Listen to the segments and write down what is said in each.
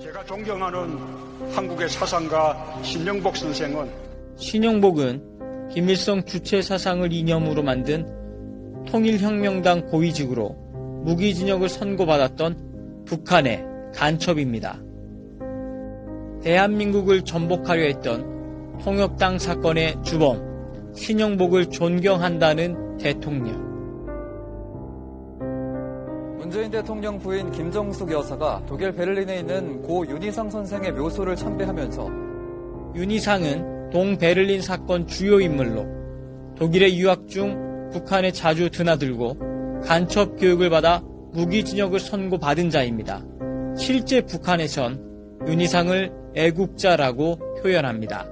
제가 존경하는 한국의 사상가 신영복 선생은 신영복은 김일성 주체 사상을 이념으로 만든 통일혁명당 고위직으로 무기징역을 선고받았던 북한의 간첩입니다. 대한민국을 전복하려 했던 통역당 사건의 주범 신영복을 존경한다는 대통령. 문재인 대통령 부인 김정숙 여사가 독일 베를린에 있는 고 윤희상 선생의 묘소를 참배하면서 윤희상은 동베를린 사건 주요 인물로 독일에 유학 중 북한에 자주 드나들고 간첩 교육을 받아 무기징역을 선고받은 자입니다. 실제 북한에선 윤희상을 애국자라고 표현합니다.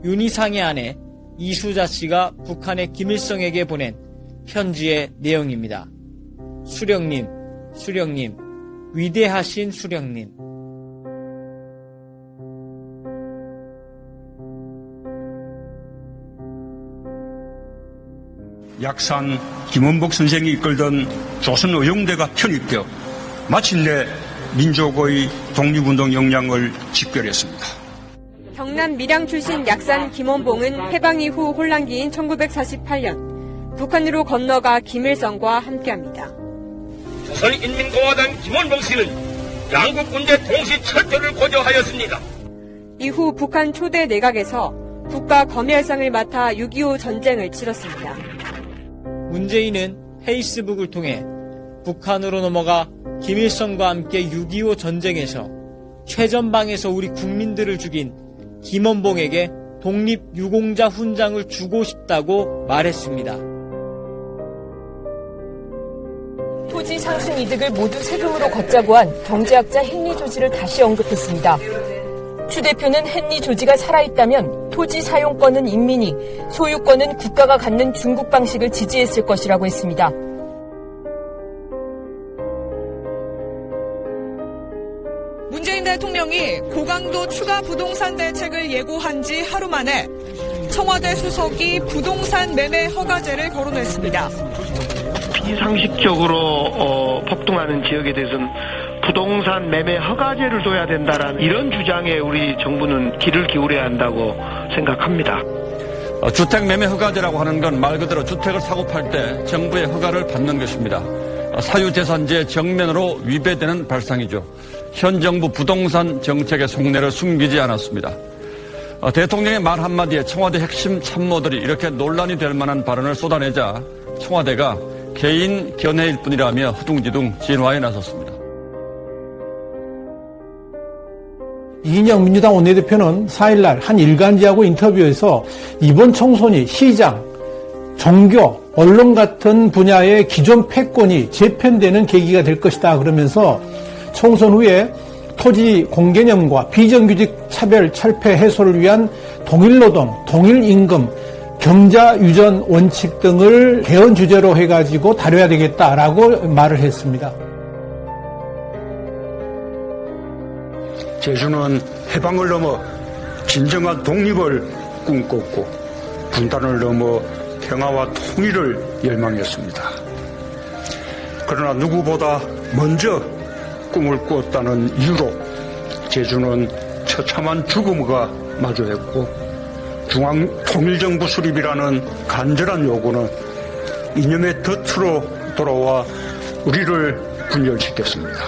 윤희상의 아내 이수자 씨가 북한의 김일성에게 보낸 편지의 내용입니다. 수령님, 수령님, 위대하신 수령님. 약산 김원복 선생이 이끌던 조선의용대가 편입되어 마침내 민족의 독립운동 역량을 직결했습니다. 경남 밀양 출신 약산 김원봉은 해방 이후 혼란기인 1948년 북한으로 건너가 김일성과 함께합니다. 조선인민공화당 김원봉 씨는 양국 군대 동시 철퇴를 고려하였습니다. 이후 북한 초대 내각에서 국가검열상을 맡아 6.25 전쟁을 치렀습니다. 문재인은 페이스북을 통해 북한으로 넘어가 김일성과 함께 6.25 전쟁에서 최전방에서 우리 국민들을 죽인 김원봉에게 독립유공자 훈장을 주고 싶다고 말했습니다. 토지 상승 이득을 모두 세금으로 걷자고 한 경제학자 헨리 조지를 다시 언급했습니다. 추 대표는 헨리 조지가 살아있다면 토지 사용권은 인민이, 소유권은 국가가 갖는 중국 방식을 지지했을 것이라고 했습니다. 문재인 대통령이 고강도 추가 부동산 대책을 예고한 지 하루 만에 청와대 수석이 부동산 매매 허가제를 거론했습니다. 비상식적으로 폭등하는 지역에 대해서는 부동산 매매 허가제를 둬야 된다라는 이런 주장에 우리 정부는 귀를 기울여야 한다고 생각합니다. 주택 매매 허가제라고 하는 건 말 그대로 주택을 사고 팔 때 정부의 허가를 받는 것입니다. 사유재산제 정면으로 위배되는 발상이죠. 현 정부 부동산 정책의 속내를 숨기지 않았습니다. 대통령의 말 한마디에 청와대 핵심 참모들이 이렇게 논란이 될 만한 발언을 쏟아내자 청와대가 개인 견해일 뿐이라며 허둥지둥 진화에 나섰습니다. 이인영 민주당 원내대표는 4일날 한 일간지하고 인터뷰에서 이번 총선이 시장, 종교, 언론 같은 분야의 기존 패권이 재편되는 계기가 될 것이다 그러면서 총선 후에 토지 공개념과 비정규직 차별 철폐 해소를 위한 동일노동, 동일임금, 경자유전 원칙 등을 개헌 주제로 해가지고 다뤄야 되겠다라고 말을 했습니다. 제주는 해방을 넘어 진정한 독립을 꿈꿨고 분단을 넘어 평화와 통일을 열망했습니다. 그러나 누구보다 먼저 꿈을 꾸었다는 이유로 제주는 처참한 죽음과 마주했고 중앙통일정부 수립이라는 간절한 요구는 이념의 덫으로 돌아와 우리를 분열시켰습니다.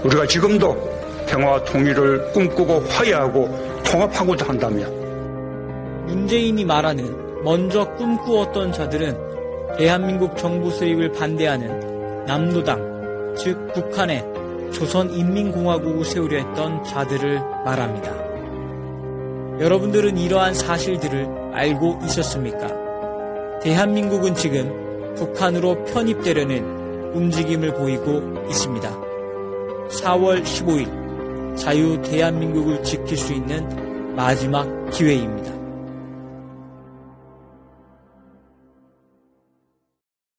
우리가 지금도 평화와 통일을 꿈꾸고 화해하고 통합하고자 한다면 문재인이 말하는 먼저 꿈꾸었던 자들은 대한민국 정부 수립을 반대하는 남로당, 즉 북한의 조선인민공화국을 세우려 했던 자들을 말합니다. 여러분들은 이러한 사실들을 알고 있었습니까? 대한민국은 지금 북한으로 편입되려는 움직임을 보이고 있습니다. 4월 15일 자유 대한민국을 지킬 수 있는 마지막 기회입니다.